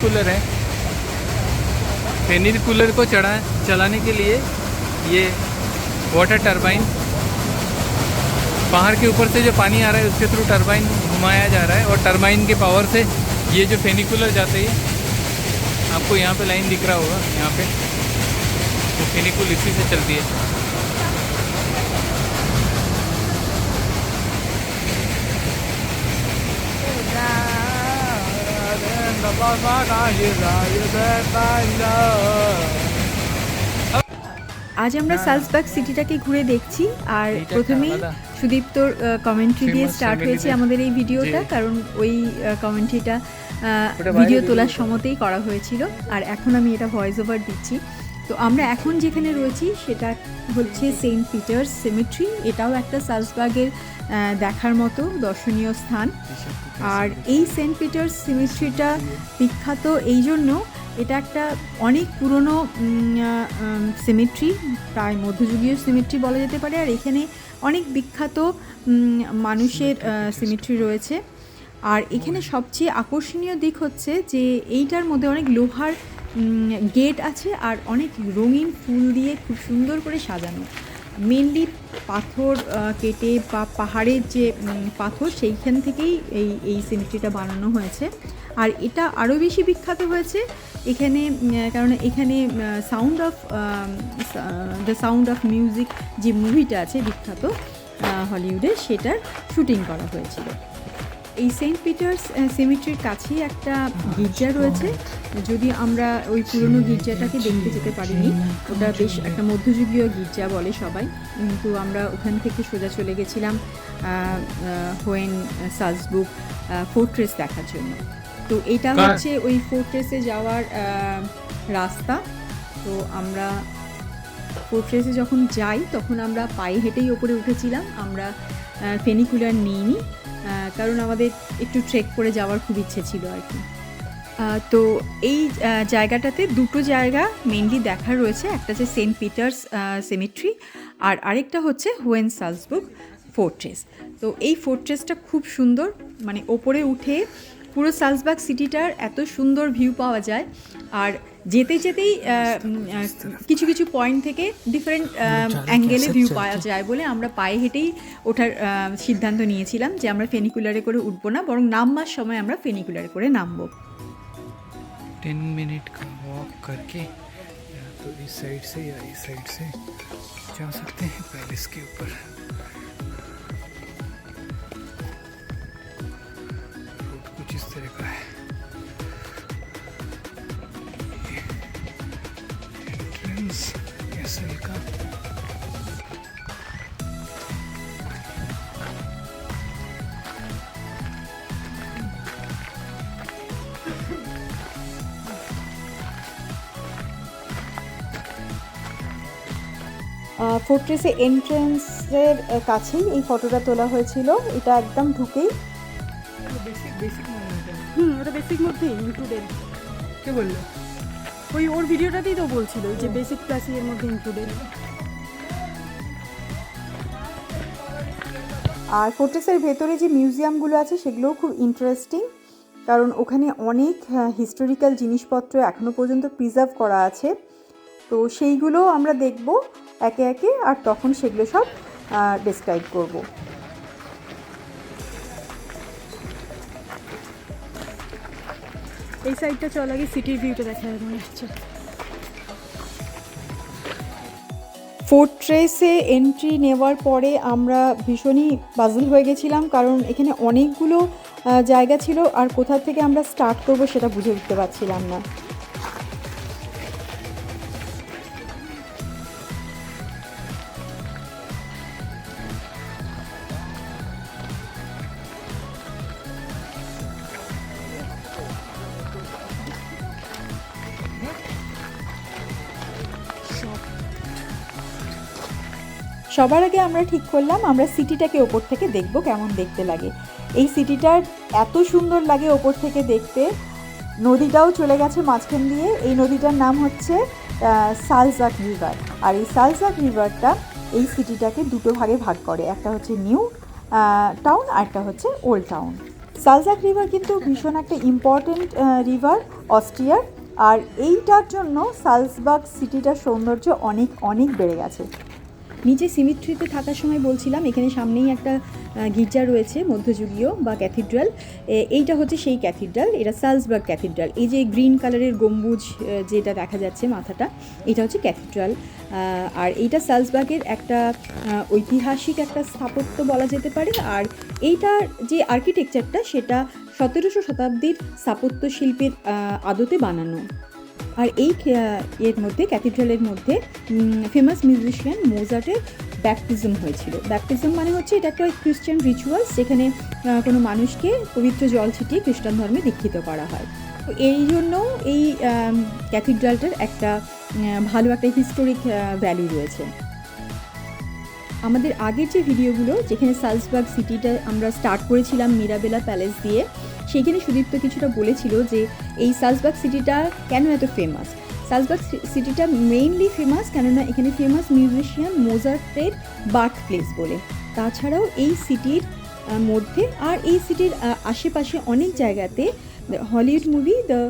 Cooler है। फेनिकुलर को चलाने के लिए ये वाटर टरबाइन, बाहर के ऊपर से जो पानी आ रहा है उसके थ्रू टरबाइन घुमाया जा रहा है और टरबाइन के पावर से ये जो फेनिकुलर जाते हैं, आपको यहाँ पे लाइन दिख रहा होगा, यहाँ पे वो फेनिकुल इसी से चलती है। आज আমরা সালজবার্গ সিটিটাকে ঘুরে দেখছি আর প্রথমেই সুদীপ্তর কমেন্ট্রি দিয়ে স্টার্ট হয়েছে আমাদের এই ভিডিওটা, কারণ ওই কমেন্ট্রিটা ভিডিও তোলার সময়তেই করা হয়েছিল আর এখন আমি এটা ভয়েস ওভার দিচ্ছি। তো আমরা এখন যেখানে রয়েছি সেটা হচ্ছে সেন্ট পিটার্স সিমেট্রি। এটাও একটা সালজবার্গের দেখার মতো দর্শনীয় স্থান। আর এই সেন্ট পিটার্স সিমেট্রিটা বিখ্যাত এই জন্য, এটা একটা অনেক পুরনো সিমেট্রি, প্রায় মধ্যযুগীয় সিমেট্রি বলা যেতে পারে। আর এখানে অনেক বিখ্যাত মানুষের সিমেট্রি রয়েছে। আর এখানে সবচেয়ে আকর্ষণীয় দিক হচ্ছে যে এইটার মধ্যে অনেক লোহার গেট আছে আর অনেক রঙিন ফুল দিয়ে খুব সুন্দর করে সাজানো। মেনলি পাথর কেটে বা পাহাড়ের যে পাথর সেইখান থেকেই এই সিমেট্রিটা বানানো হয়েছে। আর এটা আরও বেশি বিখ্যাত হয়েছে এখানে, কারণ এখানে দ্য সাউন্ড অফ মিউজিক যে মুভিটা আছে বিখ্যাত হলিউডের, সেটার শুটিং করা হয়েছিল। এই সেন্ট পিটার্স সিমেট্রির কাছেই একটা গির্জা রয়েছে। যদি আমরা ওই পুরনো গির্জাটাকে দেখতে যেতে পারিনি, ওটা বেশ একটা মধ্যযুগীয় গির্জা বলে সবাই, কিন্তু আমরা ওখান থেকে সোজা চলে গেছিলাম হোয়েন সালজবার্গ ফোর্ট্রেস দেখার জন্য। তো এটা হচ্ছে ওই ফোর্ট্রেসে যাওয়ার রাস্তা। তো আমরা ফোর্ট্রেসে যখন যাই তখন আমরা পায়ে হেঁটেই ওপরে উঠেছিলাম, আমরা ফেনিকুলার নিইনি, কারণ আমাদের একটু ট্রেক করে যাওয়ার খুব ইচ্ছে ছিল আর কি। তো এই জায়গাটাতে দুটো জায়গা মেনলি দেখার রয়েছে, একটা হচ্ছে সেন্ট পিটার্স সিমেট্রি আর আরেকটা হচ্ছে হোয়েন সালজবার্গ ফোর্ট্রেস। তো এই ফোর্ট্রেসটা খুব সুন্দর, মানে ওপরে উঠে পুরো সালজবার্গ সিটিটার এত সুন্দর ভিউ পাওয়া যায়। আর যেতে যেতেই কিছু কিছু পয়েন্ট থেকে ডিফারেন্ট অ্যাঙ্গেলে ভিউ পাওয়া যায় বলে আমরা পায়ে হেঁটেই ওঠার সিদ্ধান্ত নিয়েছিলাম যে আমরা ফেনিকুলারে করে উঠবো না, বরং নামবার সময় আমরা ফেনিকুলারে করে নামবো। 10 मिनट का वॉक करके या तो इस साइड से या इस साइड से जा सकते हैं पैलेस के ऊपर। कुछ इस तरह का है, एंट्रेंस कैसल का। ফোর্ট্রেসে এন্ট্রেন্সের কাছেই এই ফটোটা তোলা হয়েছিল। এটা একদম ঢুকেই ওটা বেসিক মধ্যেই ইনক্লুডেড। কে বললো? ওই ওর ভিডিওটাতেই তো বলছিল যে বেসিক ক্লাসই এর মধ্যে ইনক্লুডেড। আর ফোর্ট্রেসের ভেতরে যে মিউজিয়ামগুলো আছে সেগুলোও খুব ইন্টারেস্টিং, কারণ ওখানে অনেক হিস্টোরিক্যাল জিনিসপত্র এখনও পর্যন্ত প্রিজার্ভ করা আছে। তো সেইগুলো আমরা দেখব একে একে, আর তখন সেগুলো সব ডেসক্রাইব করব। এই সাইডটা চল, আগে সিটির ভিউটা দেখা যাবে মনে হচ্ছে। ফোর্ট্রেসে এন্ট্রি নেওয়ার পরে আমরা ভীষণই পাজল হয়ে গেছিলাম, কারণ এখানে অনেকগুলো জায়গা ছিল আর কোথা থেকে আমরা স্টার্ট করব সেটা বুঝে উঠতে পারছিলাম না। সবার আগে আমরা ঠিক করলাম আমরা সিটিটাকে ওপর থেকে দেখব কেমন দেখতে লাগে। এই সিটিটার এত সুন্দর লাগে ওপর থেকে দেখতে। নদীটাও চলে গেছে মাঝখান দিয়ে। এই নদীটার নাম হচ্ছে সালজবার্গ রিভার। আর এই সালজবার্গ রিভারটা এই সিটিটাকে দুটো ভাগে ভাগ করে, একটা হচ্ছে নিউ টাউন আর একটা হচ্ছে ওল্ড টাউন। সালজাক রিভার কিন্তু ভীষণ একটা ইম্পর্টেন্ট রিভার অস্ট্রিয়ার, আর এইটার জন্য সালজবার্গ সিটিটার সৌন্দর্য অনেক অনেক বেড়ে গেছে। নিচে সিমিট্রিতে থাকার সময় বলছিলাম এখানে সামনেই একটা গির্জা রয়েছে মধ্যযুগীয় বা ক্যাথিড্রাল। এইটা হচ্ছে সেই ক্যাথিড্রাল, এটা সালজবার্গ ক্যাথিড্রাল। এই যে গ্রিন কালারের গম্বুজ যেটা দেখা যাচ্ছে মাথাটা, এটা হচ্ছে ক্যাথিড্রাল। আর এইটা সালজবার্গের একটা ঐতিহাসিক একটা স্থাপত্য বলা যেতে পারে। আর এইটার যে আর্কিটেকচারটা সেটা 17শো শতাব্দীর স্থাপত্য শিল্পের আদতে বানানো। আর এই এর মধ্যে ক্যাথিড্রালের মধ্যে ফেমাস মিউজিশিয়ান মোজার্টের ব্যাপটিজম হয়েছিল। ব্যাপটিজম মানে হচ্ছে এটা একটা খ্রিস্টান রিচুয়ালস, যেখানে কোনো মানুষকে পবিত্র জল ছিটিয়ে খ্রিস্টান ধর্মে দীক্ষিত করা হয়। তো এই জন্য এই ক্যাথিড্রালটার একটা ভালো একটা হিস্টোরিক ভ্যালু রয়েছে। আমাদের আগের যে ভিডিওগুলো যেখানে সালজবার্গ সিটিটা আমরা স্টার্ট করেছিলাম মিরাবেলা প্যালেস দিয়ে, সেইখানে সুদীপ্ত কিছুটা বলেছিল যে এই সালজবার্গ সিটিটা কেন এত ফেমাস। সালজবার্গ সিটিটা মেইনলি ফেমাস কেননা এখানে ফেমাস মিউজিশিয়ান মোজার্টের বার্থ প্লেস বলে। তাছাড়াও এই সিটির মধ্যে আর এই সিটির আশেপাশে অনেক জায়গাতে Hollywood movie the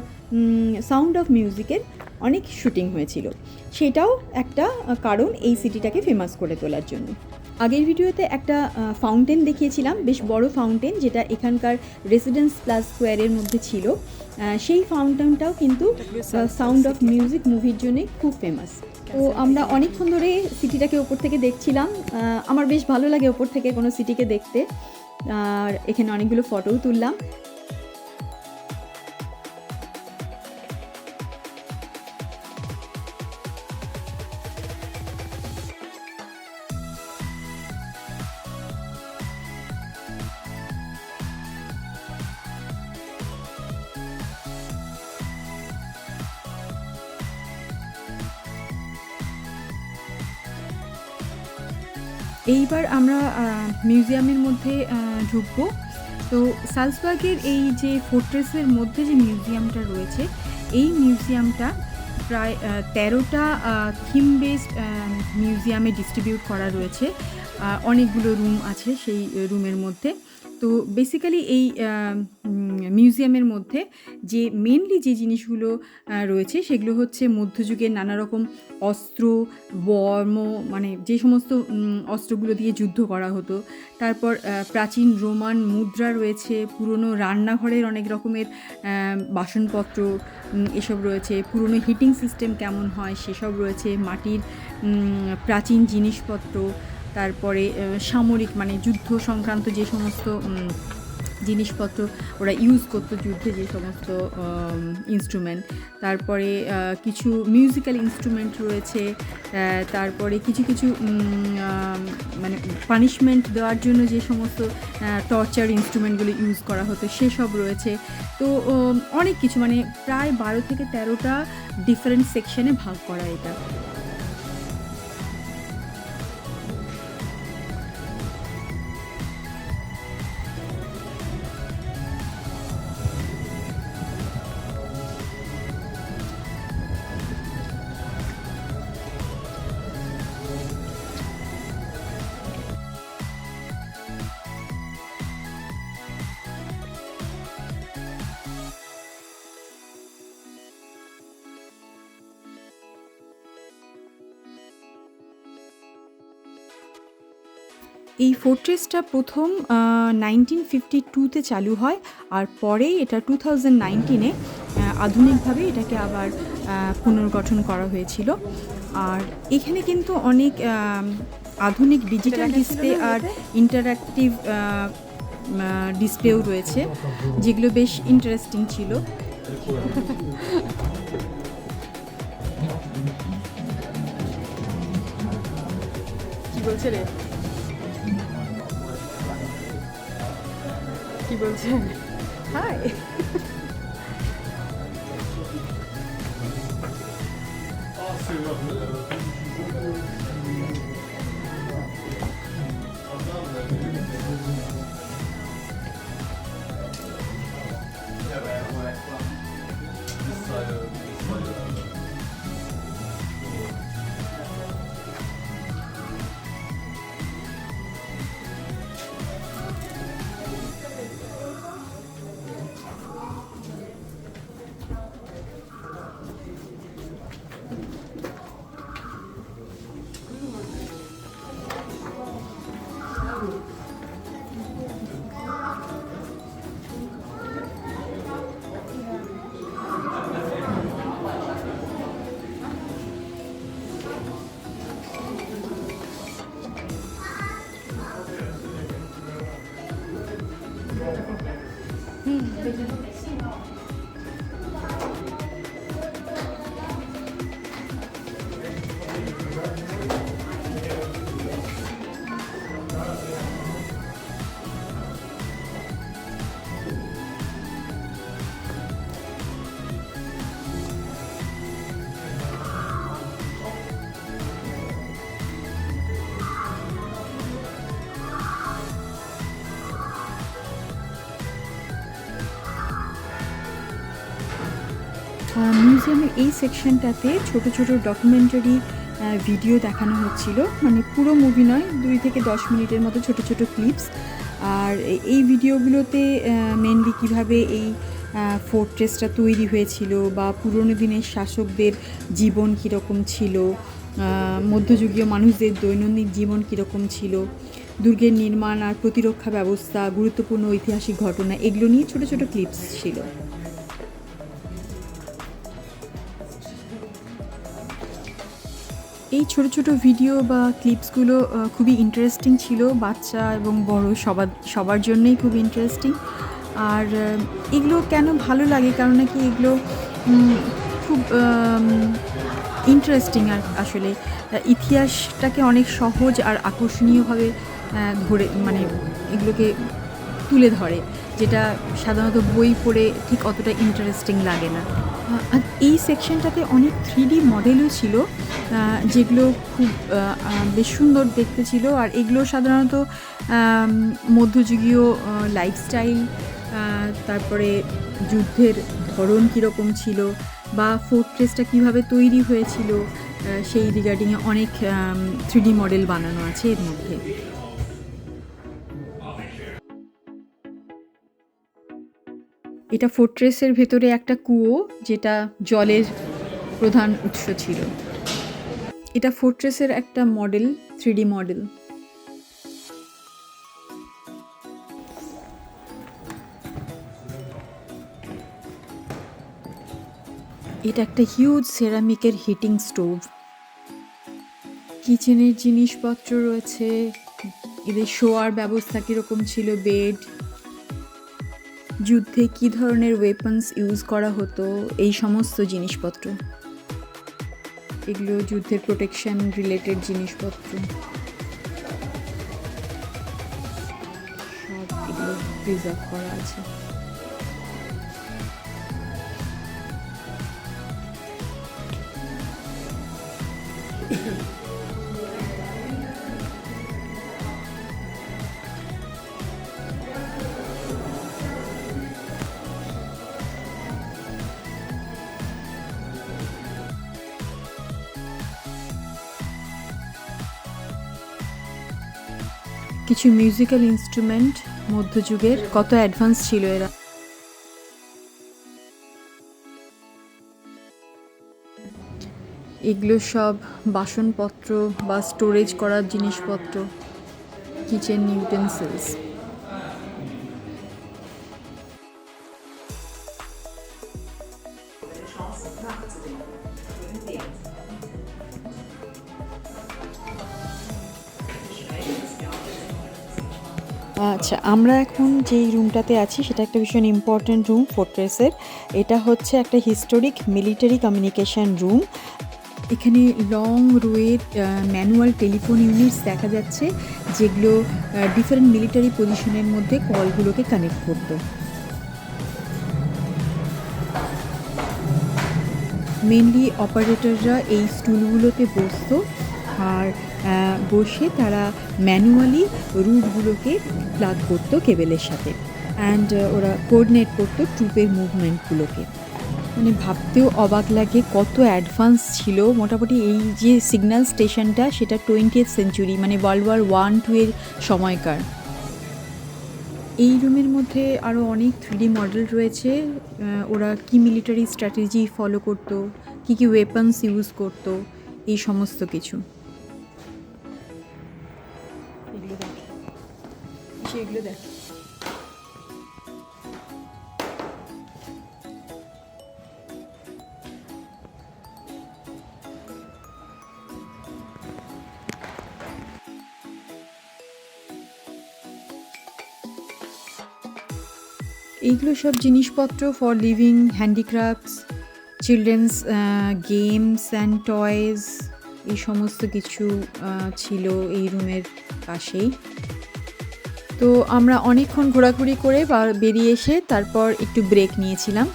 sound of মিউজিকের অনেক শুটিং হয়েছিল, সেটাও একটা কারণ এই সিটিটাকে ফেমাস করে তোলার জন্য। আগের ভিডিওতে একটা ফাউন্টেন দেখিয়েছিলাম, বেশ বড় ফাউন্টেন, যেটা এখানকার রেসিডেন্স প্লাস স্কোয়ারের মধ্যে ছিল। সেই ফাউন্টেনটাও কিন্তু সাউন্ড অফ মিউজিক মুভির জন্যই খুব ফেমাস। তো আমরা অনেকক্ষণ ধরে সিটিটাকে ওপর থেকে দেখছিলাম। আমার বেশ ভালো লাগে ওপর থেকে কোনো সিটিকে দেখতে, আর এখানে অনেকগুলো ফটোও তুললাম। এইবার আমরা মিউজিয়ামের মধ্যে ঢুকবো। তো সালজবার্গের এই যে ফোর্ট্রেসের মধ্যে যে মিউজিয়ামটা রয়েছে, এই মিউজিয়ামটা প্রায় 13টা থিম বেসড মিউজিয়ামে ডিস্ট্রিবিউট করা রয়েছে। অনেকগুলো রুম আছে সেই রুমের মধ্যে। তো বেসিক্যালি এই মিউজিয়ামের মধ্যে যে মেনলি যে জিনিসগুলো রয়েছে সেগুলো হচ্ছে মধ্যযুগের নানা রকম অস্ত্র, বর্ম, মানে যে সমস্ত অস্ত্রগুলো দিয়ে যুদ্ধ করা হতো। তারপর প্রাচীন রোমান মুদ্রা রয়েছে, পুরনো রান্নাঘরের অনেক রকমের বাসনপত্র এসব রয়েছে, পুরনো হিটিং সিস্টেম কেমন হয় সেসব রয়েছে, মাটির প্রাচীন জিনিসপত্র, তারপরে সামরিক মানে যুদ্ধ সংক্রান্ত যে সমস্ত জিনিসপত্র ওরা ইউজ করতো যুদ্ধে, যে সমস্ত ইনস্ট্রুমেন্ট, তারপরে কিছু মিউজিক্যাল ইনস্ট্রুমেন্ট রয়েছে, তারপরে কিছু কিছু মানে পানিশমেন্ট দেওয়ার জন্য যে সমস্ত টর্চার ইনস্ট্রুমেন্টগুলো ইউজ করা হতো সেসব রয়েছে। তো অনেক কিছু, মানে প্রায় 12 থেকে 13টা ডিফারেন্ট সেকশনে ভাগ করা এটা। এই ফোর্ট্রেসটা প্রথম 1952-তে চালু হয়, আর পরেই এটা 2019-এ আধুনিকভাবে এটাকে আবার পুনর্গঠন করা হয়েছিল। আর এখানে কিন্তু অনেক আধুনিক ডিজিটাল ডিসপ্লে আর ইন্টারঅ্যাক্টিভ ডিসপ্লেও রয়েছে, যেগুলো বেশ ইন্টারেস্টিং ছিল। কি বলছে রে? কি বলছে? হাই। মিউজিয়ামের এই সেকশনটাতে ছোট ছোট ডকুমেন্টারি ভিডিও দেখানো হচ্ছিল, মানে পুরো মুভি নয়, 2 থেকে 10 মিনিটের মতো ছোট ছোট ক্লিপস। আর এই ভিডিওগুলোতে মেনলি কীভাবে এই ফোর্ট্রেসটা তৈরি হয়েছিল বা পুরনো দিনের শাসকদের জীবন কীরকম ছিল, মধ্যযুগীয় মানুষদের দৈনন্দিন জীবন কীরকম ছিল, দুর্গের নির্মাণ আর প্রতিরক্ষা ব্যবস্থা, গুরুত্বপূর্ণ ঐতিহাসিক ঘটনা, এগুলো নিয়ে ছোট ছোট ক্লিপস ছিল। এই ছোট ছোট ভিডিও বা ক্লিপসগুলো খুবই ইন্টারেস্টিং ছিল, বাচ্চা এবং বড় সবার জন্যই খুব ইন্টারেস্টিং। আর এগুলো কেন ভালো লাগে, কারণ নাকি এগুলো খুব ইন্টারেস্টিং। আর আসলে ইতিহাসটাকে অনেক সহজ আর আকর্ষণীয়ভাবে ধরে, মানে এগুলোকে তুলে ধরে, যেটা সাধারণত বই পড়ে ঠিক অতটা ইন্টারেস্টিং লাগে না। আর এই সেকশনটাতে অনেক 3D মডেলও ছিল, যেগুলো খুব বেশ সুন্দর দেখতে ছিল। আর এগুলো সাধারণত মধ্যযুগীয় লাইফস্টাইল, তারপরে যুদ্ধের ধরন কীরকম ছিল বা ফোর্ট্রেসটা কীভাবে তৈরি হয়েছিল সেই রিগার্ডিংয়ে অনেক 3D মডেল বানানো আছে এর মধ্যে। এটা ফোর্ট্রেসের ভেতরে একটা কুয়ো, যেটা জলের প্রধান উৎস ছিল। এটা ফোর্ট্রেসের একটা মডেল, 3D মডেল। এটা একটা হিউজ সেরামিকের হিটিং স্টোভ। কিচেনের জিনিসপত্র রয়েছে, এদের শোয়ার ব্যবস্থা কীরকম ছিল, বেড, যুদ্ধে কী ধরনের ওয়েপন্স ইউজ করা হতো, এই সমস্ত জিনিসপত্র। এগুলো যুদ্ধের প্রোটেকশন রিলেটেড জিনিসপত্র, সব এগুলো প্রিজার্ভ করা আছে। কিছু মিউজিক্যাল ইনস্ট্রুমেন্ট মধ্যযুগের, কত অ্যাডভান্স ছিল এরা। এগুলো সব বাসনপত্র বা স্টোরেজ করার জিনিসপত্র, কিচেন ইউটেন্সিলস। আচ্ছা, আমরা এখন যেই রুমটাতে আছি সেটা একটা ভীষণ ইম্পর্ট্যান্ট রুম ফোর্ট্রেসের। এটা হচ্ছে একটা হিস্টোরিক মিলিটারি কমিউনিকেশন রুম। এখানে লং রোয়ের ম্যানুয়াল টেলিফোন ইউনিটস দেখা যাচ্ছে, যেগুলো ডিফারেন্ট মিলিটারি পজিশনের মধ্যে কলগুলোকে কানেক্ট করতো। মেনলি অপারেটররা এই স্টুলগুলোতে বসতো, আর বসে তারা ম্যানুয়ালি রুটগুলোকে প্লাগ করতো কেবেলের সাথে, অ্যান্ড ওরা কোঅর্ডিনেট করতো ট্রুপের মুভমেন্টগুলোকে। মানে ভাবতেও অবাক লাগে কত অ্যাডভান্স ছিল। মোটামুটি এই যে সিগন্যাল স্টেশনটা, সেটা 20th সেঞ্চুরি, মানে ওয়ার্ল্ড ওয়ার 1-2 এর সময়কার। এই রুমের মধ্যে আরও অনেক 3D মডেল রয়েছে। ওরা কি মিলিটারি স্ট্র্যাটেজি ফলো করতো, কী কী ওয়েপন্স ইউজ করতো, এই সমস্ত কিছু। এগুলো দেখ, এইগুলো সব জিনিসপত্র for living, handicrafts, children's games and toys, এই সমস্ত কিছু ছিল এই রুমের পাশেই। তো আমরা অনেকক্ষণ ঘোরাঘুরি করে বেরিয়ে এসে তারপর একটু ব্রেক নিয়েছিলাম।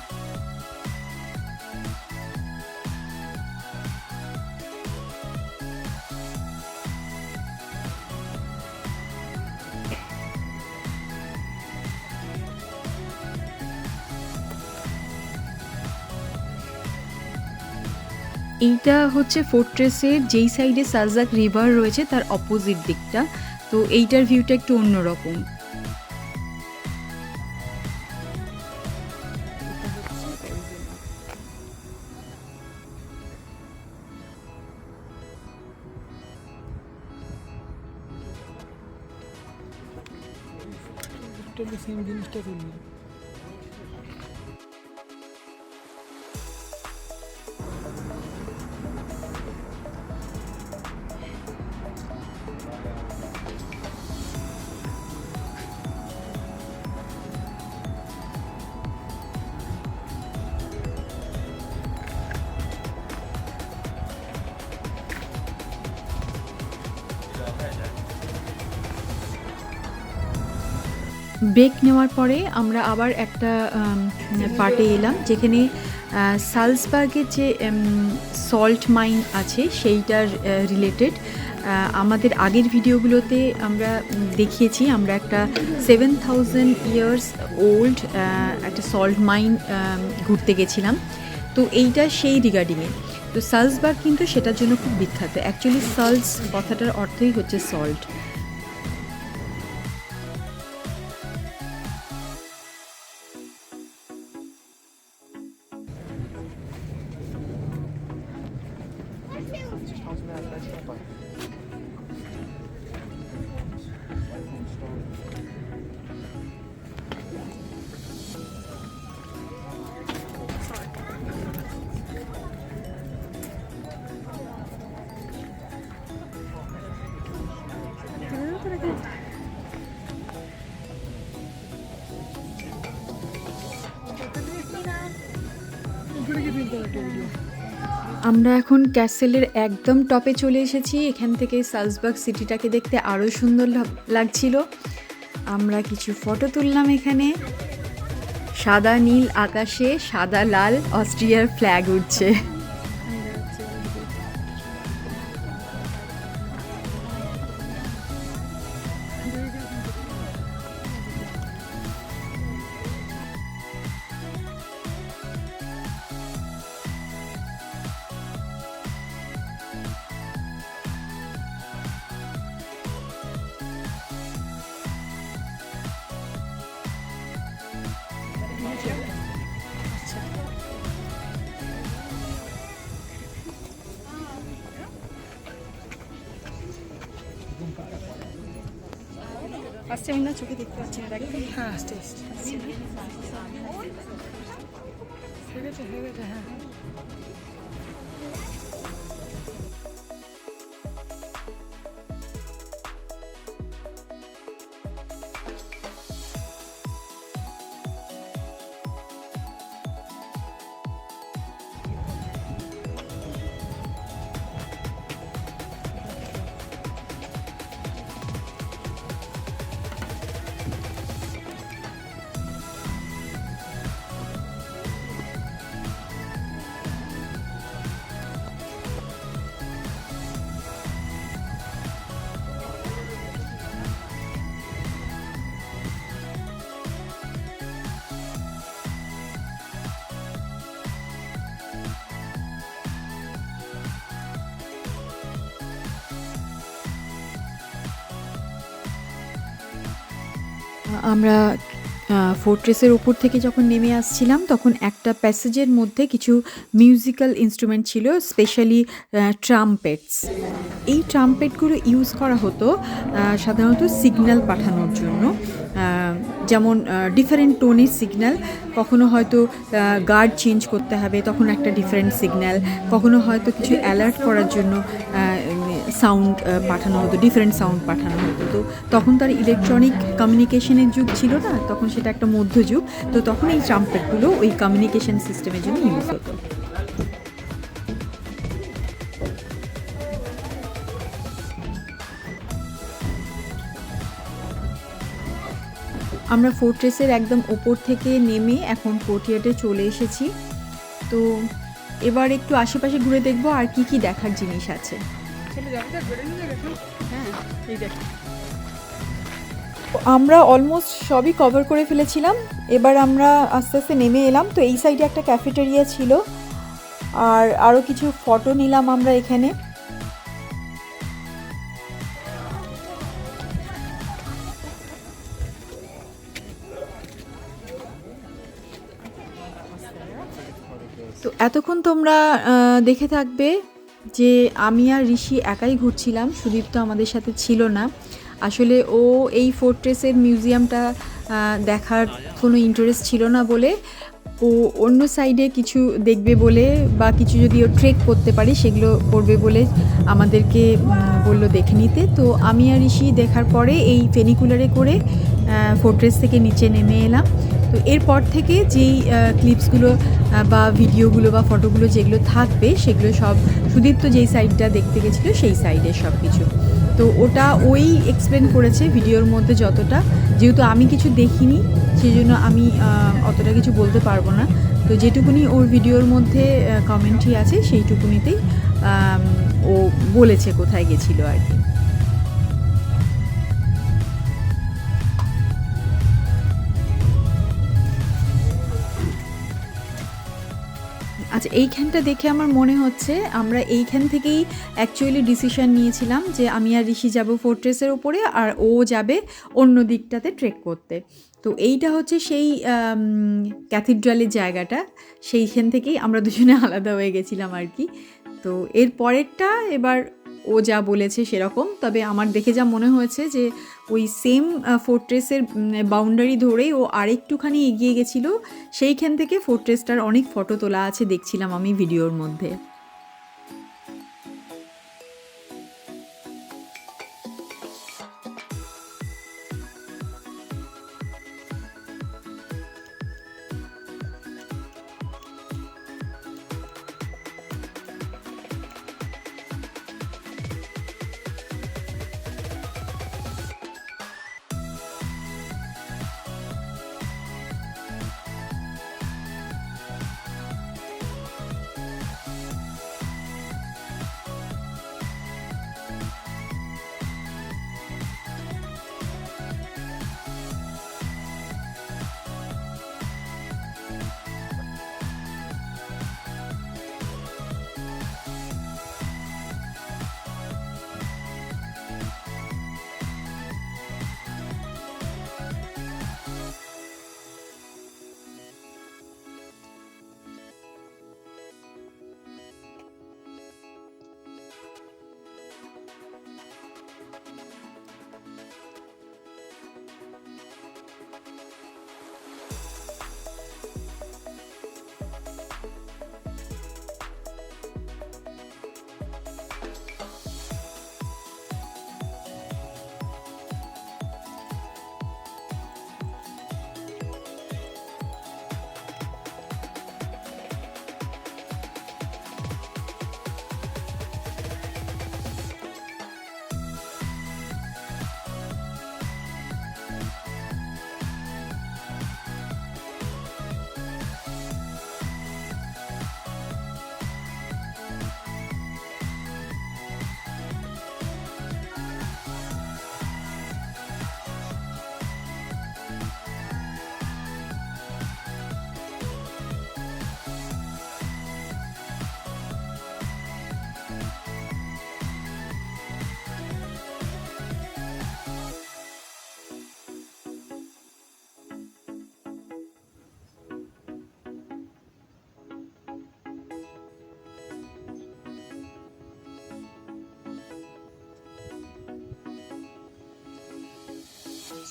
এইটা হচ্ছে ফোর্ট্রেসের যেই সাইডে সালজাক রিভার রয়েছে তার অপোজিট দিকটা। তো এইটার ভিউটা একটু অন্যরকম। সেম জিনিসটা করলাম। ব্রেক নেওয়ার পরে আমরা আবার একটা পার্টে এলাম যেখানে সালজবার্গের যে সল্ট মাইন আছে সেইটার রিলেটেড। আমাদের আগের ভিডিওগুলোতে আমরা দেখিয়েছি আমরা একটা 7000 ইয়ার্স ওল্ড একটা সল্ট মাইন ঘুরতে গেছিলাম। তো এইটা সেই রিগার্ডিংয়ে। তো সালজবার্গ কিন্তু সেটার জন্য খুব বিখ্যাত। অ্যাকচুয়ালি সালজ কথাটার অর্থই হচ্ছে সল্ট। আমরা এখন ক্যাসেলের একদম টপে চলে এসেছি। এখান থেকে সালজবার্গ সিটিটাকে দেখতে আরও সুন্দর লাগছিল। আমরা কিছু ফটো তুললাম এখানে। সাদা নীল আকাশে সাদা লাল অস্ট্রিয়ার ফ্ল্যাগ উঠছে। আসছে, আমি না চোখে দেখতে পাচ্ছি না। দেখো, হ্যাঁ আসছে আসছে। হয়ে গেছে হ্যাঁ। আমরা ফোর্ট্রেসের ওপর থেকে যখন নেমে আসছিলাম তখন একটা প্যাসেজের মধ্যে কিছু মিউজিক্যাল ইনস্ট্রুমেন্ট ছিল, স্পেশালি ট্রাম্পেটস। এই ট্রাম্পেটগুলো ইউজ করা হতো সাধারণত সিগন্যাল পাঠানোর জন্য। যেমন ডিফারেন্ট টোনের সিগন্যাল, কখনো হয়তো গার্ড চেঞ্জ করতে হবে তখন একটা ডিফারেন্ট সিগন্যাল, কখনো হয়তো কিছু অ্যালার্ট করার জন্য সাউন্ড পাঠানো হতো, ডিফারেন্ট সাউন্ড পাঠানো হতো। তো তখন তার ইলেকট্রনিক কমিউনিকেশনের যুগ ছিল না, তখন সেটা একটা মধ্যযুগ। তো তখন এই ট্রাম্পেটগুলো ওই কমিউনিকেশন সিস্টেমের জন্য ইউজ হতো। আমরা ফোর্ট্রেসের একদম ওপর থেকে নেমে এখন কোর্টইয়ার্ডে চলে এসেছি। তো এবার একটু আশেপাশে ঘুরে দেখবো আর কি কি দেখার জিনিস আছে। আমরা অলমোস্ট সবই কভার করে ফেলেছিলাম। এবার আমরা আস্তে আস্তে নেমে এলাম। তো এই সাইডে একটা ক্যাফেটেরিয়া ছিল, আর আরও কিছু ফটো নিলাম আমরা এখানে। তো এতক্ষণ তোমরা দেখে থাকবে যে আমি আর ঋষি একাই ঘুরছিলাম, সুদীপ তো আমাদের সাথে ছিল না। আসলে ও এই ফোর্ট্রেসের মিউজিয়ামটা দেখার কোনো ইন্টারেস্ট ছিল না বলে ও অন্য সাইডে কিছু দেখবে বলে বা কিছু যদি ও ট্রেক করতে পারি সেগুলো করবে বলে আমাদেরকে বললো দেখে নিতে। তো আমি আর ঋষি দেখার পরে এই ফেনিকুলারে করে ফোর্ট্রেস থেকে নিচে নেমে এলাম। তো এরপর থেকে যেই ক্লিপসগুলো বা ভিডিওগুলো বা ফটোগুলো যেগুলো থাকবে সেগুলো সব সুদীপ তো যেই সাইডটা দেখতে গেছিলো সেই সাইডের সব কিছু। তো ওটা ওই এক্সপ্লেন করেছে ভিডিওর মধ্যে যতটা, যেহেতু আমি কিছু দেখিনি সেই জন্য আমি অতটা কিছু বলতে পারবো না। তো যেটুকুনি ওর ভিডিওর মধ্যে কমেন্ট্রি আছে সেইটুকুনিতেই ও বলেছে কোথায় গেছিলো আর কি। আচ্ছা, এইখানটা দেখে আমার মনে হচ্ছে আমরা এইখান থেকেই অ্যাকচুয়ালি ডিসিশন নিয়েছিলাম যে আমি আর ঋষি যাব ফোর্ট্রেসের ওপরে আর ও যাবে অন্য দিকটাতে ট্রেক করতে। তো এইটা হচ্ছে সেই ক্যাথিড্রালের জায়গাটা, সেইখান থেকেই আমরা দুজনে আলাদা হয়ে গেছিলাম আর কি। তো এর পরেরটা এবার ও যা বলেছে সেরকম, তবে আমার দেখে যা মনে হয়েছে যে ওই সেম ফোর্ট্রেসের বাউন্ডারি ধরেই ও আরেকটুখানি এগিয়ে গেছিলো, সেইখান থেকে ফোর্ট্রেসটার অনেক ফটো তোলা আছে দেখছিলাম আমি ভিডিওর মধ্যে।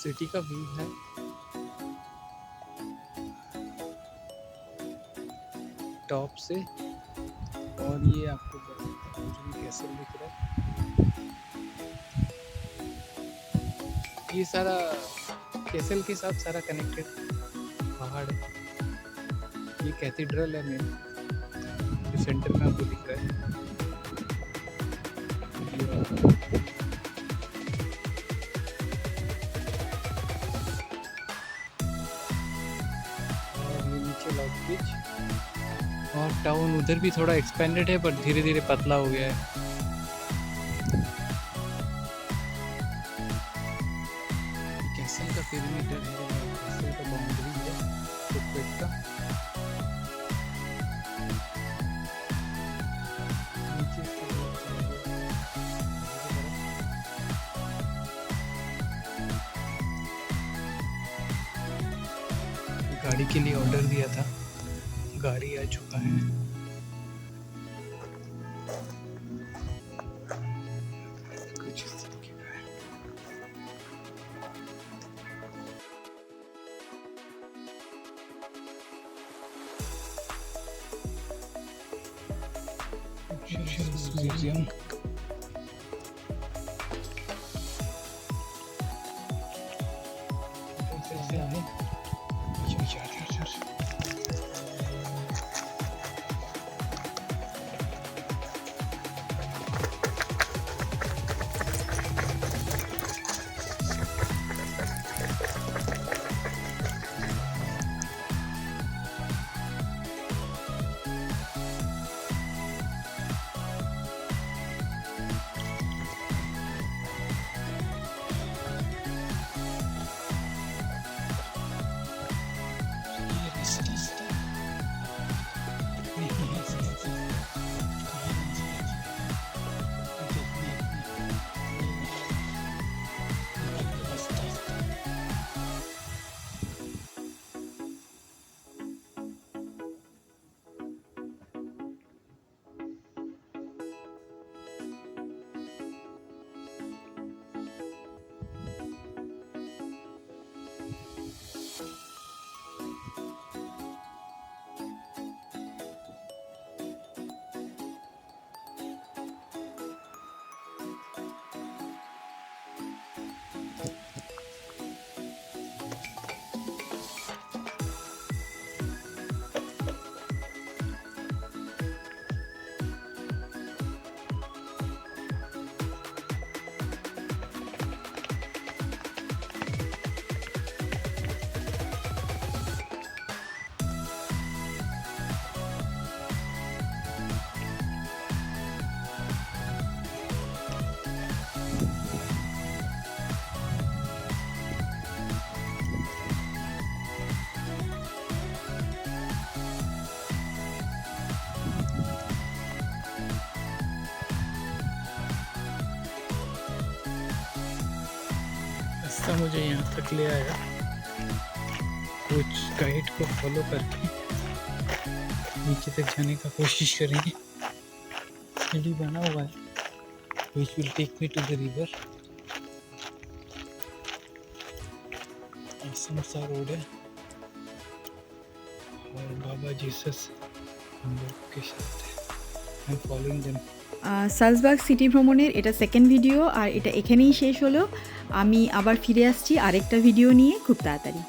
सिटी का व्यू है। टॉप से, और ये आपको कैसल दिख रहा है। ये सारा कैसल के साथ सारा कनेक्टेड पहाड़ है। ये कैथीड्रल है मेन, जो सेंटर में आपको दिख रहा है। और टाउन उधर भी थोड़ा एक्सपेंडेड है पर धीरे धीरे पतला हो गया है। कैसल का पेरीमीटर है, कैसल का बाउंड्री है फुटप्रिंट का। गाड़ी के लिए ऑर्डर दिया था, गाड़ी आ चुका है। कुछ इस तरीके का है। म्यूजियम रास्ता मुझे यहाँ तक ले आया, कुछ गाइड को फॉलो करके नीचे तक जाने का कोशिश करेंगे। सीढ़ी बना हुआ है which will take me to the river। Assam सा रोड है और बाबा जीसस हम लोग के साथ है। I am following them. Salzburg city ভ্রমণের এটা সেকেন্ড ভিডিও, আর এটা এখানেই শেষ হলো। আমি আবার ফিরে আসছি আরেকটা ভিডিও নিয়ে খুব তাড়াতাড়ি।